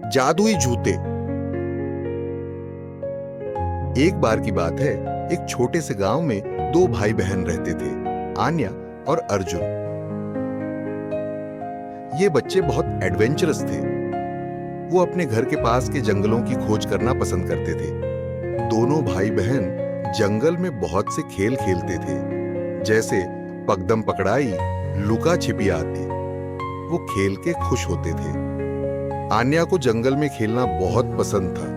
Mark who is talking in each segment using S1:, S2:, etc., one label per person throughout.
S1: जादुई जूते। एक बार की बात है, एक छोटे से गांव में दो भाई बहन रहते थे, आन्या और अर्जुन। ये बच्चे बहुत एडवेंचरस थे। वो अपने घर के पास के जंगलों की खोज करना पसंद करते थे। दोनों भाई बहन जंगल में बहुत से खेल खेलते थे, जैसे पकड़म पकड़ाई, लुका छिपी आदि। वो खेल के खुश होते थे। आन्या को जंगल में खेलना बहुत पसंद था।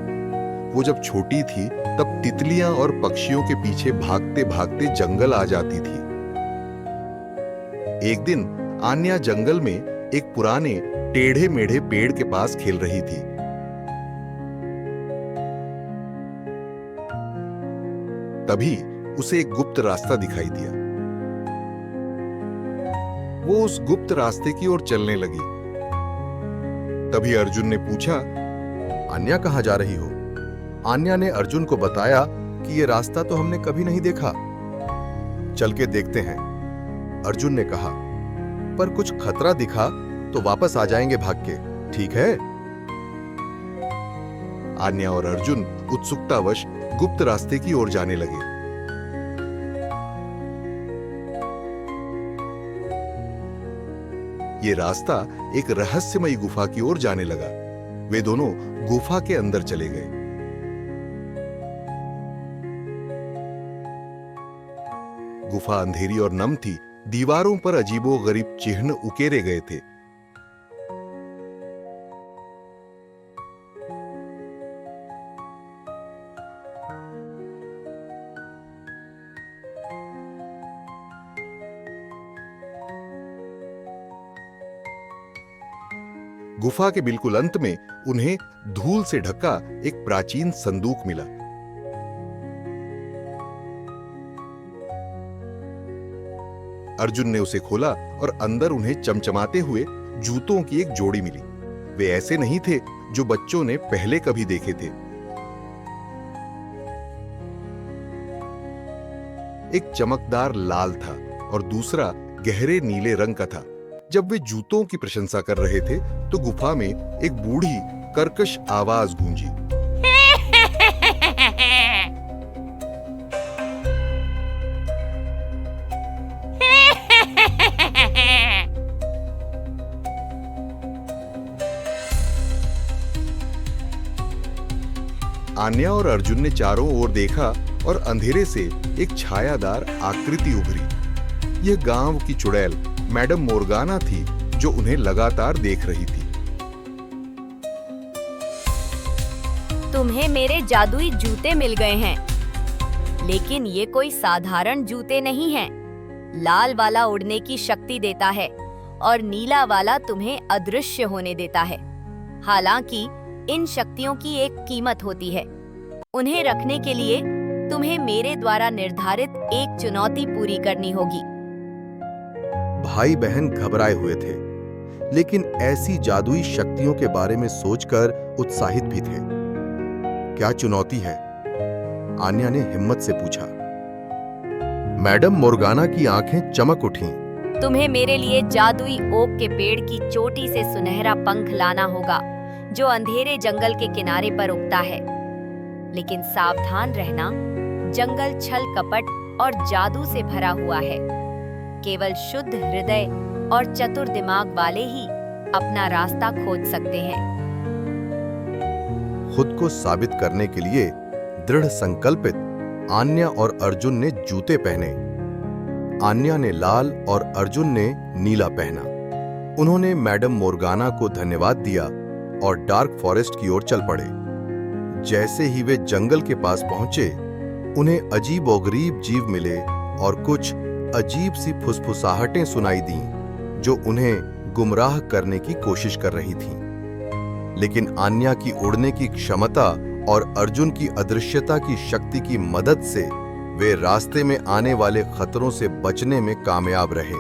S1: वो जब छोटी थी तब तितलियां और पक्षियों के पीछे भागते भागते जंगल आ जाती थी। एक दिन आन्या जंगल में एक पुराने टेढ़े मेढ़े पेड़ के पास खेल रही थी। तभी उसे एक गुप्त रास्ता दिखाई दिया। वो उस गुप्त रास्ते की ओर चलने लगी। तभी अर्जुन ने पूछा,
S2: आन्या कहाँ जा रही हो? आन्या ने अर्जुन को बताया कि ये रास्ता तो हमने कभी नहीं देखा। चल के देखते हैं, अर्जुन ने कहा। पर कुछ खतरा दिखा तो वापस आ जाएंगे भाग के, ठीक है?
S1: आन्या और अर्जुन उत्सुकतावश गुप्त रास्ते की ओर जाने लगे। ये रास्ता एक रहस्यमयी गुफा की ओर जाने लगा। वे दोनों गुफा के अंदर चले गए। गुफा अंधेरी और नम थी। दीवारों पर अजीबोगरीब चिन्ह उकेरे गए थे। गुफा के बिल्कुल अंत में उन्हें धूल से ढका एक प्राचीन संदूक मिला। अर्जुन ने उसे खोला और अंदर उन्हें चमचमाते हुए जूतों की एक जोड़ी मिली। वे ऐसे नहीं थे जो बच्चों ने पहले कभी देखे थे। एक चमकदार लाल था और दूसरा गहरे नीले रंग का था। जब वे जूतों की प्रशंसा कर रहे थे तो गुफा में एक बूढ़ी कर्कश आवाज गूंजी। आन्या और अर्जुन ने चारों ओर देखा और अंधेरे से एक छायादार आकृति उभरी। यह गांव की चुड़ैल मैडम मोर्गाना थी, जो उन्हें लगातार देख रही थी।
S3: तुम्हें मेरे जादुई जूते मिल गए हैं, लेकिन ये कोई साधारण जूते नहीं हैं। लाल वाला उड़ने की शक्ति देता है और नीला वाला तुम्हें अदृश्य होने देता है। हालांकि इन शक्तियों की एक कीमत होती है। उन्हें रखने के लिए तुम्हें मेरे द्वारा निर्धारित एक चुनौती पूरी करनी होगी।
S2: भाई बहन घबराए हुए थे, लेकिन ऐसी जादुई शक्तियों के बारे में सोचकर उत्साहित भी थे। क्या चुनौती है? आन्या ने हिम्मत से पूछा। मैडम मोर्गाना की आंखें चमक उठीं।
S3: तुम्हें मेरे लिए जादुई ओक के पेड़ की चोटी से सुनहरा पंख लाना होगा, जो अंधेरे जंगल के किनारे पर उगता है। लेकिन सावधान रहना, जंगल छल कपट और जादू से भरा हुआ है। केवल शुद्ध हृदय और चतुर दिमाग वाले ही अपना रास्ता खोज सकते हैं।
S2: खुद को साबित करने के लिए दृढ़ संकल्पित आन्या और अर्जुन ने जूते पहने। आन्या ने लाल और अर्जुन ने नीला पहना। उन्होंने मैडम मोर्गाना को धन्यवाद दिया और डार्क फॉरेस्ट की ओर चल पड़े। जैसे ही वे जंगल के पास पहुंचे, उन्हें अजीबोगरीब जीव मिले और कुछ अजीब सी फुसफुसाहटें सुनाई दीं, जो उन्हें गुमराह करने की कोशिश कर रही थीं। लेकिन आन्या की उड़ने की क्षमता और अर्जुन की अदृश्यता की शक्ति की मदद से वे रास्ते में आने वाले खतरों से बचने में कामयाब रहे।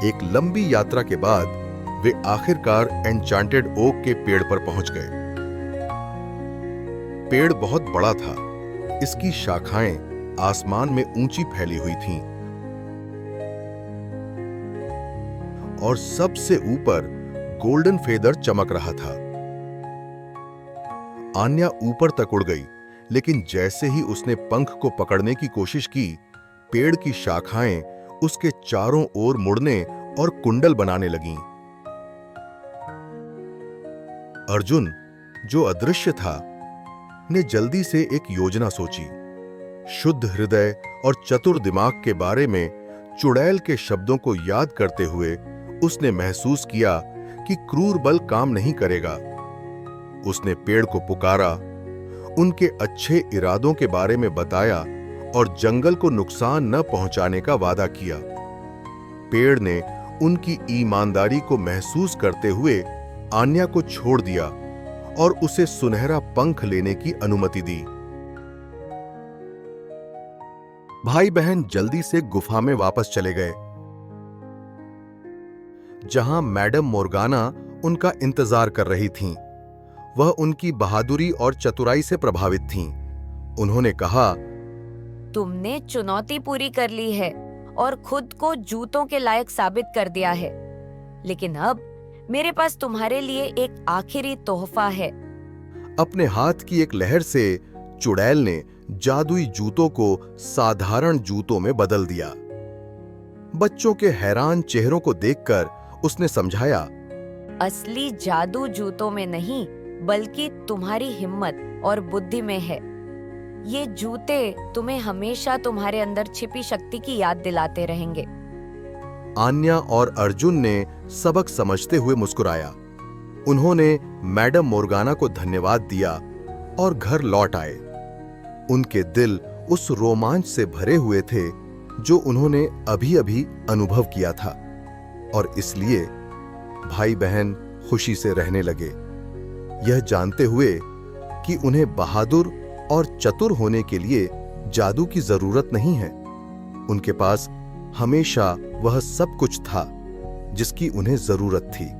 S2: एक लंबी यात्रा के बाद वे आखिरकार एन्चांटेड ओक के पेड़ पर पहुंच गए। पेड़ बहुत बड़ा था। इसकी शाखाएं आसमान में ऊंची फैली हुई थीं। और सबसे ऊपर गोल्डन फेदर चमक रहा था। आन्या ऊपर तक उड़ गई, लेकिन जैसे ही उसने पंख को पकड़ने की कोशिश की, पेड़ की शाखाएं उसके चारों ओर मुड़ने और कुंडल बनाने लगीं। अर्जुन, जो अदृश्य था, ने जल्दी से एक योजना सोची। शुद्ध हृदय और चतुर दिमाग के बारे में चुड़ैल के शब्दों को याद करते हुए उसने महसूस किया कि क्रूर बल काम नहीं करेगा। उसने पेड़ को पुकारा, उनके अच्छे इरादों के बारे में बताया और जंगल को नुकसान न पहुंचाने का वादा किया। पेड़ ने उनकी ईमानदारी को महसूस करते हुए आन्या को छोड़ दिया और उसे सुनहरा पंख लेने की अनुमति दी। भाई बहन जल्दी से गुफा में वापस चले गए, जहां मैडम मोर्गाना उनका इंतजार कर रही थीं। वह उनकी बहादुरी और चतुराई से प्रभावित थीं। उन्होंने कहा,
S3: तुमने चुनौती पूरी कर ली है और खुद को जूतों के लायक साबित कर दिया है, लेकिन अब मेरे पास तुम्हारे लिए एक आखिरी तोहफा है।
S2: अपने हाथ की एक लहर से चुड़ैल ने जादुई जूतों को साधारण जूतों में बदल दिया। बच्चों के हैरान चेहरों को देखकर उसने समझाया,
S3: असली जादू जूतों में नहीं, बल्कि तुम्हारी हिम्मत और बुद्धि में है। ये जूते तुम्हें हमेशा तुम्हारे अंदर छिपी शक्ति की याद दिलाते रहेंगे।
S2: आन्या और अर्जुन ने सबक समझते हुए मुस्कुराया। उन्होंने मैडम मोर्गाना को धन्यवाद दिया और घर लौट आए। उनके दिल उस रोमांच से भरे हुए थे जो उन्होंने अभी-अभी अनुभव किया था, और इसलिए भाई बहन खुशी से रहने लगे, यह जानते हुए कि उन्हें बहादुर और चतुर होने के लिए जादू की जरूरत नहीं है। उनके पास हमेशा वह सब कुछ था जिसकी उन्हें जरूरत थी।